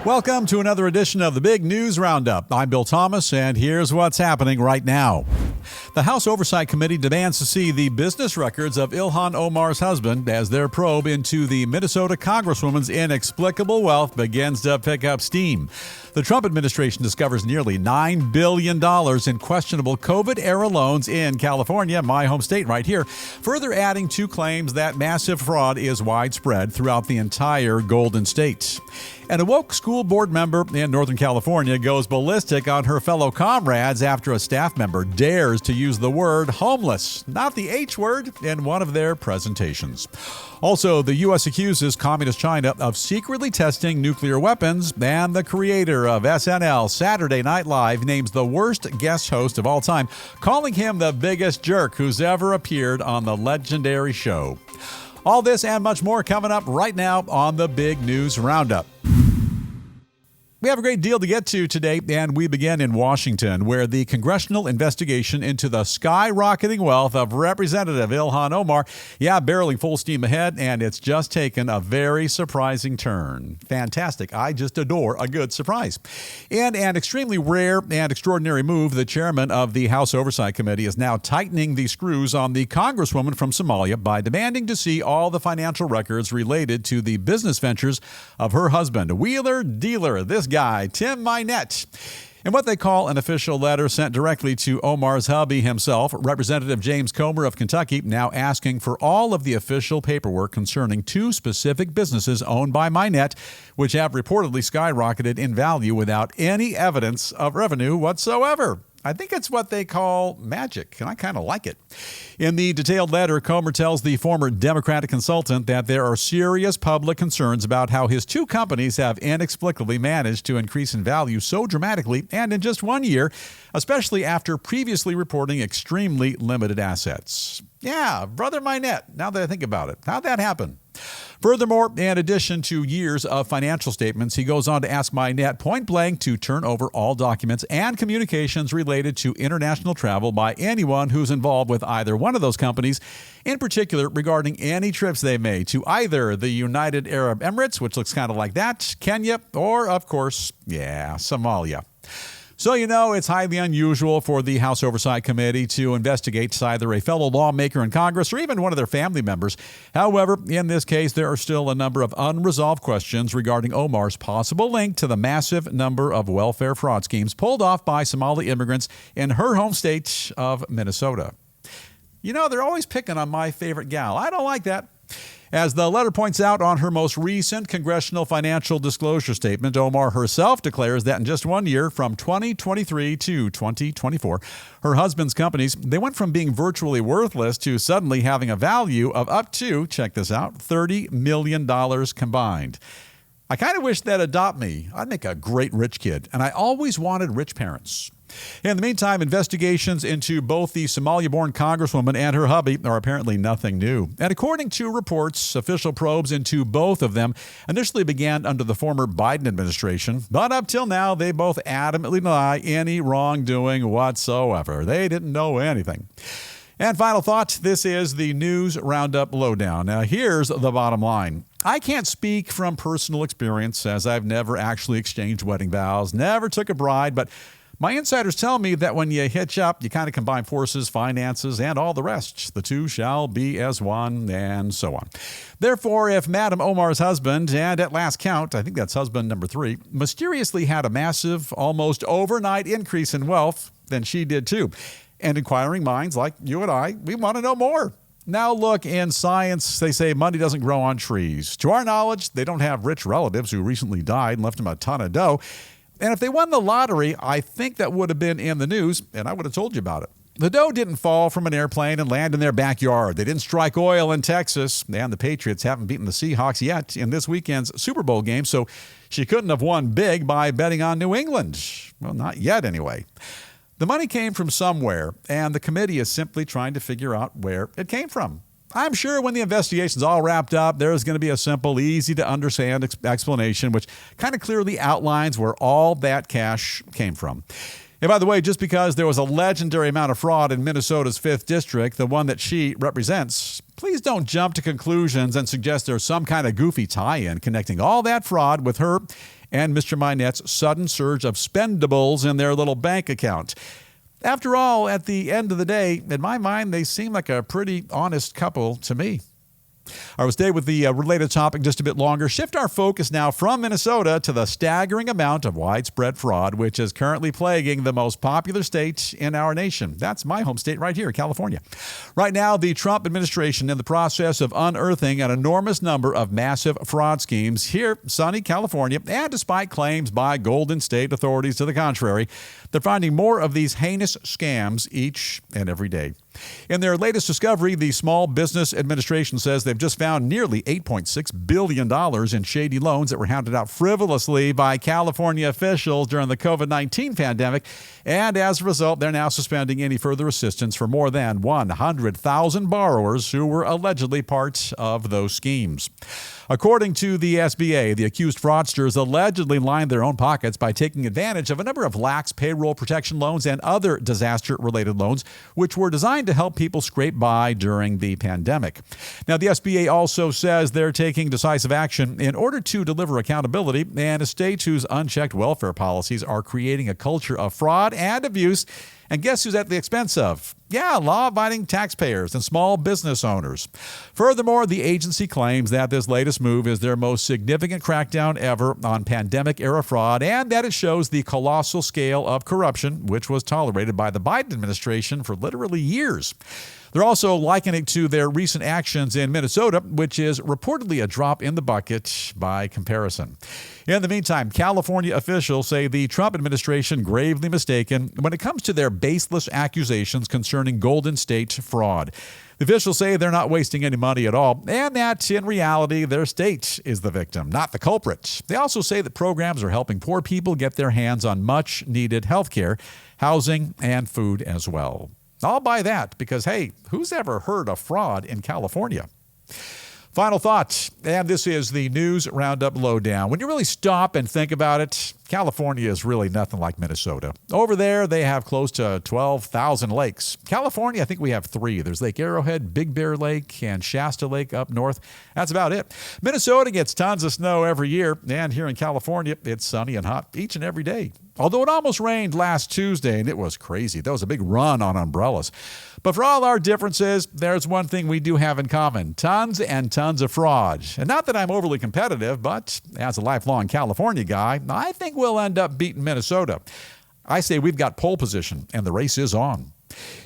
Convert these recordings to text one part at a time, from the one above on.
Welcome to another edition of the Big News Roundup. I'm Bill Thomas, and here's what's happening right now. The House Oversight Committee demands to see the business records of Ilhan Omar's husband as their probe into the Minnesota Congresswoman's inexplicable wealth begins to pick up steam. The Trump administration discovers nearly $9 billion in questionable COVID-era loans in California, my home state right here, further adding to claims that massive fraud is widespread throughout the entire Golden State. And a woke school board member in Northern California goes ballistic on her fellow comrades after a staff member dares to use the word homeless, not the H word, in one of their presentations. Also, the U.S. accuses Communist China of secretly testing nuclear weapons, and the creator of SNL Saturday Night Live names the worst guest host of all time, calling him the biggest jerk who's ever appeared on the legendary show. All this and much more coming up right now on the Big News Roundup. We have a great deal to get to today, and we begin in Washington, where the congressional investigation into the skyrocketing wealth of Representative Ilhan Omar, barreling full steam ahead, and it's just taken a very surprising turn. Fantastic. I just adore a good surprise. In an extremely rare and extraordinary move, the chairman of the House Oversight Committee is now tightening the screws on the Congresswoman from Somalia by demanding to see all the financial records related to the business ventures of her husband, wheeler dealer, this guy, Tim Mynett. In what they call an official letter sent directly to Omar's hubby himself, Representative James Comer of Kentucky now asking for all of the official paperwork concerning two specific businesses owned by Mynett, which have reportedly skyrocketed in value without any evidence of revenue whatsoever. I think it's what they call magic, and I kind of like it. In the detailed letter, Comer tells the former Democratic consultant that there are serious public concerns about how his two companies have inexplicably managed to increase in value so dramatically and in just 1 year, especially after previously reporting extremely limited assets. Yeah, Brother Mynett, now that I think about it. How'd that happen? Furthermore, in addition to years of financial statements, he goes on to ask Mynett point blank to turn over all documents and communications related to international travel by anyone who's involved with either one of those companies, in particular regarding any trips they made to either the United Arab Emirates, which looks kind of like that, Kenya, or, of course, Somalia. So, it's highly unusual for the House Oversight Committee to investigate either a fellow lawmaker in Congress or even one of their family members. However, in this case, there are still a number of unresolved questions regarding Omar's possible link to the massive number of welfare fraud schemes pulled off by Somali immigrants in her home state of Minnesota. They're always picking on my favorite gal. I don't like that. As the letter points out on her most recent congressional financial disclosure statement, Omar herself declares that in just 1 year, from 2023 to 2024, her husband's companies, they went from being virtually worthless to suddenly having a value of up to, check this out, $30 million combined. I kind of wish they'd adopt me. I'd make a great rich kid, and I always wanted rich parents. In the meantime, investigations into both the Somalia-born Congresswoman and her hubby are apparently nothing new. And according to reports, official probes into both of them initially began under the former Biden administration, but up till now, they both adamantly deny any wrongdoing whatsoever. They didn't know anything. And final thought, this is the News Roundup Lowdown. Now, here's the bottom line. I can't speak from personal experience, as I've never actually exchanged wedding vows, never took a bride, but my insiders tell me that when you hitch up, you kind of combine forces, finances, and all the rest. The two shall be as one, and so on. Therefore, if Madam Omar's husband, and at last count, I think that's husband number 3, mysteriously had a massive, almost overnight increase in wealth, then she did too. And inquiring minds like you and I, we want to know more. Now look, in science, they say money doesn't grow on trees. To our knowledge, they don't have rich relatives who recently died and left them a ton of dough. And if they won the lottery, I think that would have been in the news, and I would have told you about it. The dough didn't fall from an airplane and land in their backyard. They didn't strike oil in Texas, and the Patriots haven't beaten the Seahawks yet in this weekend's Super Bowl game, so she couldn't have won big by betting on New England. Well, not yet anyway. The money came from somewhere, and the committee is simply trying to figure out where it came from. I'm sure when the investigation's all wrapped up, there's going to be a simple, easy-to-understand explanation which kind of clearly outlines where all that cash came from. And by the way, just because there was a legendary amount of fraud in Minnesota's 5th District, the one that she represents, please don't jump to conclusions and suggest there's some kind of goofy tie-in connecting all that fraud with her and Mr. Mynett's sudden surge of spendables in their little bank account. After all, at the end of the day, in my mind, they seem like a pretty honest couple to me. I will stay with the related topic just a bit longer. Shift our focus now from Minnesota to the staggering amount of widespread fraud, which is currently plaguing the most popular state in our nation. That's my home state right here, California. Right now, the Trump administration in the process of unearthing an enormous number of massive fraud schemes here, sunny California, and despite claims by Golden State authorities to the contrary, they're finding more of these heinous scams each and every day. In their latest discovery, the Small Business Administration says they've just found nearly $8.6 billion in shady loans that were handed out frivolously by California officials during the COVID-19 pandemic. And as a result, they're now suspending any further assistance for more than 100,000 borrowers who were allegedly part of those schemes. According to the SBA, the accused fraudsters allegedly lined their own pockets by taking advantage of a number of lax payroll protection loans and other disaster-related loans, which were designed to help people scrape by during the pandemic. Now, the SBA also says they're taking decisive action in order to deliver accountability, and states whose unchecked welfare policies are creating a culture of fraud and abuse. And guess who's at the expense of? Yeah, law-abiding taxpayers and small business owners. Furthermore, the agency claims that this latest move is their most significant crackdown ever on pandemic-era fraud, and that it shows the colossal scale of corruption, which was tolerated by the Biden administration for literally years. They're also likening it to their recent actions in Minnesota, which is reportedly a drop in the bucket by comparison. In the meantime, California officials say the Trump administration gravely mistaken when it comes to their baseless accusations concerning Golden State fraud. The officials say they're not wasting any money at all, and that, in reality, their state is the victim, not the culprit. They also say that programs are helping poor people get their hands on much-needed health care, housing, and food as well. I'll buy that because, hey, who's ever heard of fraud in California? Final thought, and this is the News Roundup Lowdown. When you really stop and think about it, California is really nothing like Minnesota. Over there, they have close to 12,000 lakes. California, I think we have 3. There's Lake Arrowhead, Big Bear Lake, and Shasta Lake up north. That's about it. Minnesota gets tons of snow every year, and here in California, it's sunny and hot each and every day. Although it almost rained last Tuesday, and it was crazy. There was a big run on umbrellas. But for all our differences, there's one thing we do have in common. Tons and tons of fraud. And not that I'm overly competitive, but as a lifelong California guy, I think we'll end up beating Minnesota. I say we've got pole position, and the race is on.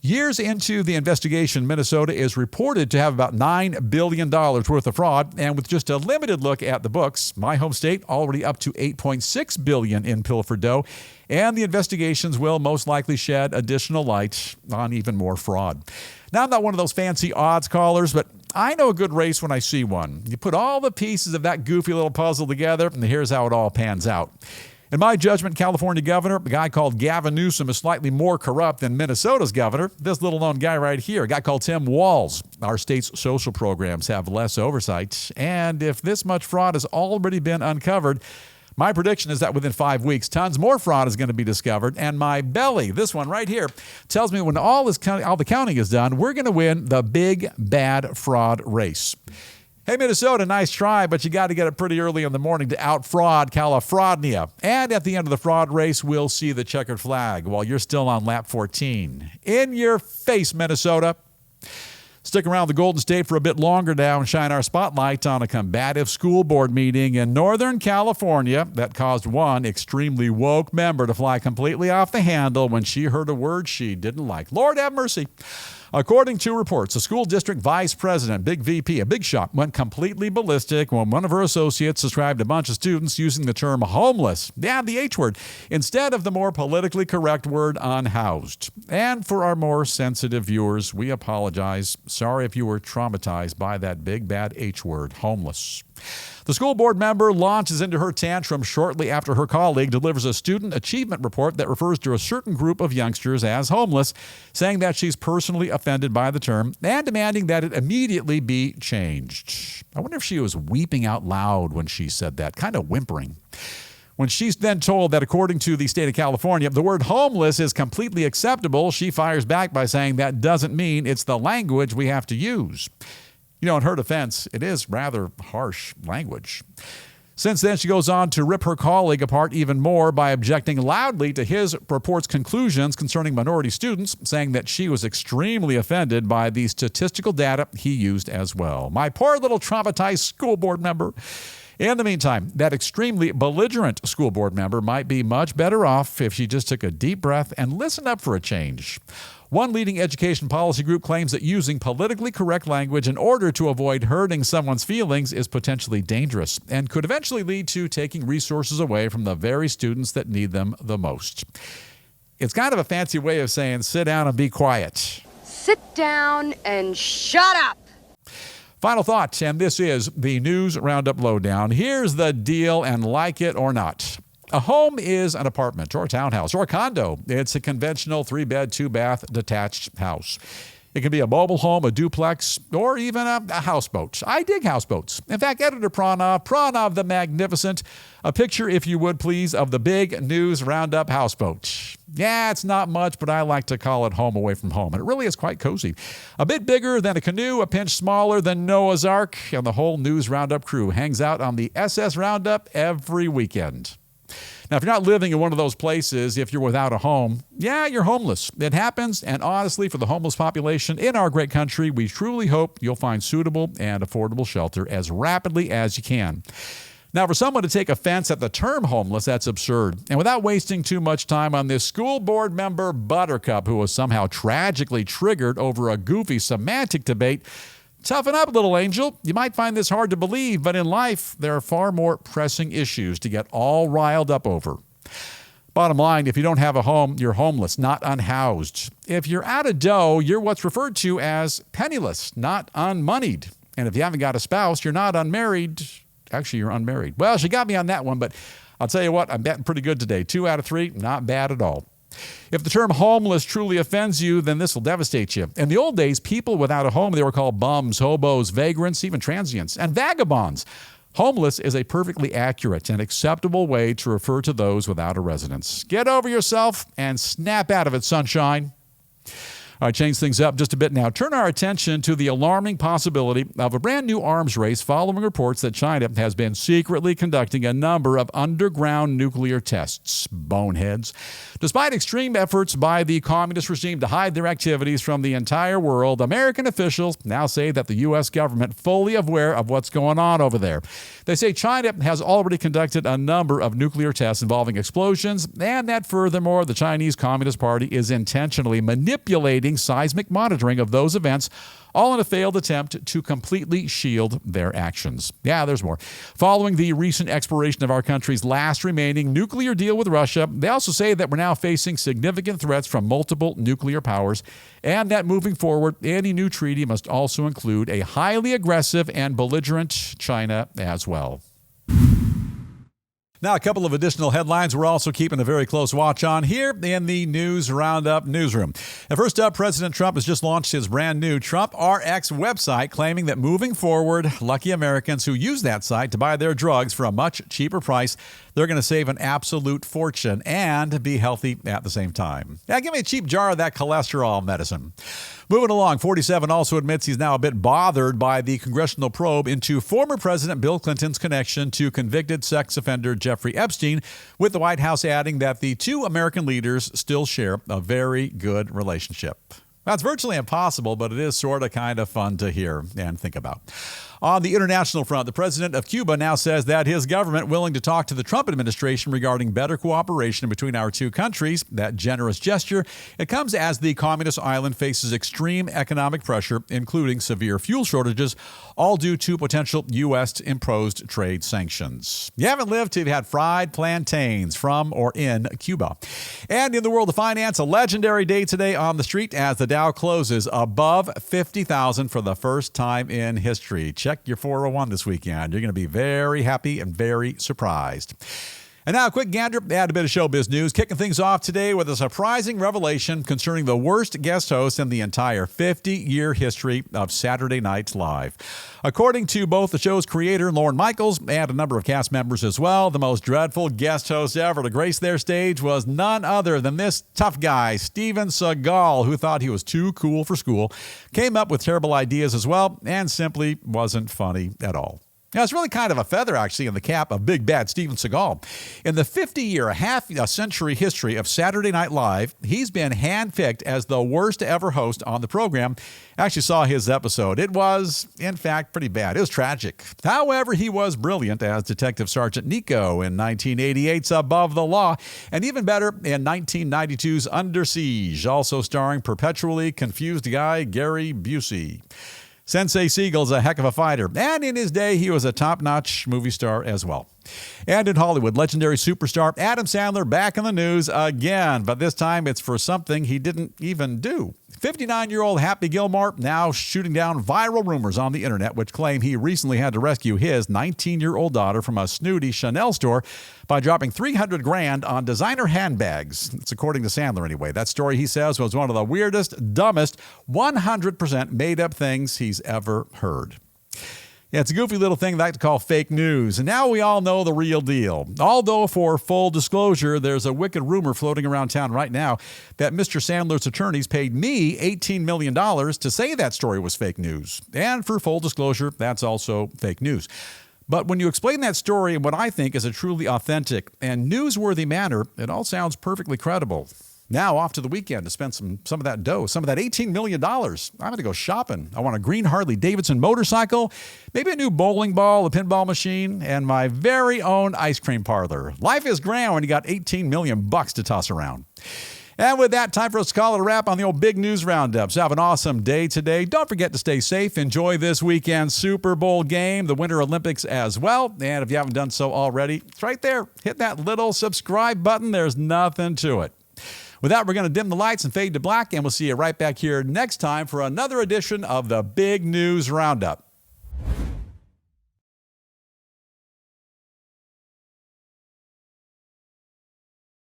Years into the investigation, Minnesota is reported to have about $9 billion worth of fraud, and with just a limited look at the books, my home state already up to $8.6 billion in pilfered dough, and the investigations will most likely shed additional light on even more fraud. Now, I'm not one of those fancy odds callers, but I know a good race when I see one. You put all the pieces of that goofy little puzzle together, and here's how it all pans out. In my judgment, California governor, a guy called Gavin Newsom, is slightly more corrupt than Minnesota's governor. This little-known guy right here, a guy called Tim Walz. Our state's social programs have less oversight. And if this much fraud has already been uncovered, my prediction is that within 5 weeks, tons more fraud is going to be discovered. And my belly, this one right here, tells me when all the counting is done, we're going to win the big, bad fraud race. Hey, Minnesota, nice try, but you got to get it pretty early in the morning to out-fraud California. And at the end of the fraud race, we'll see the checkered flag while you're still on lap 14. In your face, Minnesota. Stick around the Golden State for a bit longer now and shine our spotlight on a combative school board meeting in Northern California that caused one extremely woke member to fly completely off the handle when she heard a word she didn't like. Lord have mercy. According to reports, a school district vice president, big VP, a big shot, went completely ballistic when one of her associates described a bunch of students using the term homeless, yeah, the H word, instead of the more politically correct word unhoused. And for our more sensitive viewers, we apologize. Sorry if you were traumatized by that big bad H word, homeless. The school board member launches into her tantrum shortly after her colleague delivers a student achievement report that refers to a certain group of youngsters as homeless, saying that she's personally offended by the term and demanding that it immediately be changed. I wonder if she was weeping out loud when she said that, kind of whimpering. When she's then told that according to the state of California, the word homeless is completely acceptable, she fires back by saying that doesn't mean it's the language we have to use. You know, in her defense, it is rather harsh language. Since then, she goes on to rip her colleague apart even more by objecting loudly to his report's conclusions concerning minority students, saying that she was extremely offended by the statistical data he used as well. My poor little traumatized school board member. In the meantime, that extremely belligerent school board member might be much better off if she just took a deep breath and listened up for a change. One leading education policy group claims that using politically correct language in order to avoid hurting someone's feelings is potentially dangerous and could eventually lead to taking resources away from the very students that need them the most. It's kind of a fancy way of saying sit down and be quiet. Sit down and shut up. Final thought, and this is the News Roundup Lowdown. Here's the deal, and like it or not. A home is an apartment or a townhouse or a condo. It's a conventional 3-bed, 2-bath detached house. It can be a mobile home, a duplex, or even a houseboat. I dig houseboats. In fact, Editor Pranav the Magnificent, a picture, if you would please, of the big News Roundup houseboat. Yeah, it's not much, but I like to call it home away from home, and it really is quite cozy. A bit bigger than a canoe, a pinch smaller than Noah's Ark, and the whole News Roundup crew hangs out on the SS Roundup every weekend. Now, if you're not living in one of those places, if you're without a home, yeah, you're homeless. It happens, and honestly, for the homeless population in our great country, we truly hope you'll find suitable and affordable shelter as rapidly as you can. Now, for someone to take offense at the term homeless, that's absurd. And without wasting too much time on this school board member Buttercup, who was somehow tragically triggered over a goofy semantic debate, toughen up, little angel. You might find this hard to believe, but in life, there are far more pressing issues to get all riled up over. Bottom line, if you don't have a home, you're homeless, not unhoused. If you're out of dough, you're what's referred to as penniless, not unmoneyed. And if you haven't got a spouse, you're not unmarried. Actually, you're unmarried. Well, she got me on that one, but I'll tell you what, I'm betting pretty good today. 2 out of 3, not bad at all. If the term homeless truly offends you, then this will devastate you. In the old days, people without a home, they were called bums, hobos, vagrants, even transients, and vagabonds. Homeless is a perfectly accurate and acceptable way to refer to those without a residence. Get over yourself and snap out of it, sunshine. All right, change things up just a bit now. Turn our attention to the alarming possibility of a brand new arms race following reports that China has been secretly conducting a number of underground nuclear tests. Boneheads. Despite extreme efforts by the communist regime to hide their activities from the entire world, American officials now say that the U.S. government fully aware of what's going on over there. They say China has already conducted a number of nuclear tests involving explosions, and that furthermore, the Chinese Communist Party is intentionally manipulating seismic monitoring of those events, all in a failed attempt to completely shield their actions. Yeah, there's more. Following the recent expiration of our country's last remaining nuclear deal with Russia, they also say that we're now facing significant threats from multiple nuclear powers, and that moving forward, any new treaty must also include a highly aggressive and belligerent China as well. Now, a couple of additional headlines we're also keeping a very close watch on here in the News Roundup newsroom. And first up, President Trump has just launched his brand new Trumprx website, claiming that moving forward, lucky Americans who use that site to buy their drugs for a much cheaper price, they're going to save an absolute fortune and be healthy at the same time. Yeah, give me a cheap jar of that cholesterol medicine. Moving along, 47 also admits he's now a bit bothered by the congressional probe into former President Bill Clinton's connection to convicted sex offender Jeffrey Epstein, with the White House adding that the two American leaders still share a very good relationship. That's virtually impossible, but it is sort of kind of fun to hear and think about. On the international front, the president of Cuba now says that his government willing to talk to the Trump administration regarding better cooperation between our two countries. That generous gesture, it comes as the communist island faces extreme economic pressure, including severe fuel shortages, all due to potential U.S.-imposed trade sanctions. You haven't lived till you've had fried plantains from or in Cuba. And in the world of finance, a legendary day today on the street as the Dow closes above 50,000 for the first time in history. Check your 401 this weekend. You're going to be very happy and very surprised. And now a quick gander at a bit of showbiz news, kicking things off today with a surprising revelation concerning the worst guest host in the entire 50-year history of Saturday Night Live. According to both the show's creator, Lorne Michaels, and a number of cast members as well, the most dreadful guest host ever to grace their stage was none other than this tough guy, Steven Seagal, who thought he was too cool for school, came up with terrible ideas as well, and simply wasn't funny at all. Now, it's really kind of a feather, actually, in the cap of big bad Steven Seagal. In the 50-year, half-a-century history of Saturday Night Live, he's been handpicked as the worst to ever host on the program. I actually saw his episode. It was, in fact, pretty bad. It was tragic. However, he was brilliant as Detective Sergeant Nico in 1988's Above the Law, and even better in 1992's Under Siege, also starring perpetually confused guy Gary Busey. Sensei Siegel's a heck of a fighter, and in his day, he was a top-notch movie star as well. And in Hollywood, legendary superstar Adam Sandler back in the news again, but this time it's for something he didn't even do. 59-year-old Happy Gilmore now shooting down viral rumors on the internet which claim he recently had to rescue his 19-year-old daughter from a snooty Chanel store by dropping $300,000 on designer handbags. It's according to Sandler anyway. That story, he says, was one of the weirdest, dumbest, 100% made-up things he's ever heard. Yeah, it's a goofy little thing they like to call fake news. And now we all know the real deal. Although, for full disclosure, there's a wicked rumor floating around town right now that Mr. Sandler's attorneys paid me $18 million to say that story was fake news. And for full disclosure, that's also fake news. But when you explain that story in what I think is a truly authentic and newsworthy manner, it all sounds perfectly credible. Now off to the weekend to spend some of that dough, some of that $18 million. I'm going to go shopping. I want a green Harley Davidson motorcycle, maybe a new bowling ball, a pinball machine, and my very own ice cream parlor. Life is grand when you got $18 million to toss around. And with that, time for us to call it a wrap on the old big news roundup. So have an awesome day today. Don't forget to stay safe. Enjoy this weekend's Super Bowl game, the Winter Olympics as well. And if you haven't done so already, it's right there. Hit that little subscribe button. There's nothing to it. With that, we're going to dim the lights and fade to black, and we'll see you right back here next time for another edition of the Big News Roundup.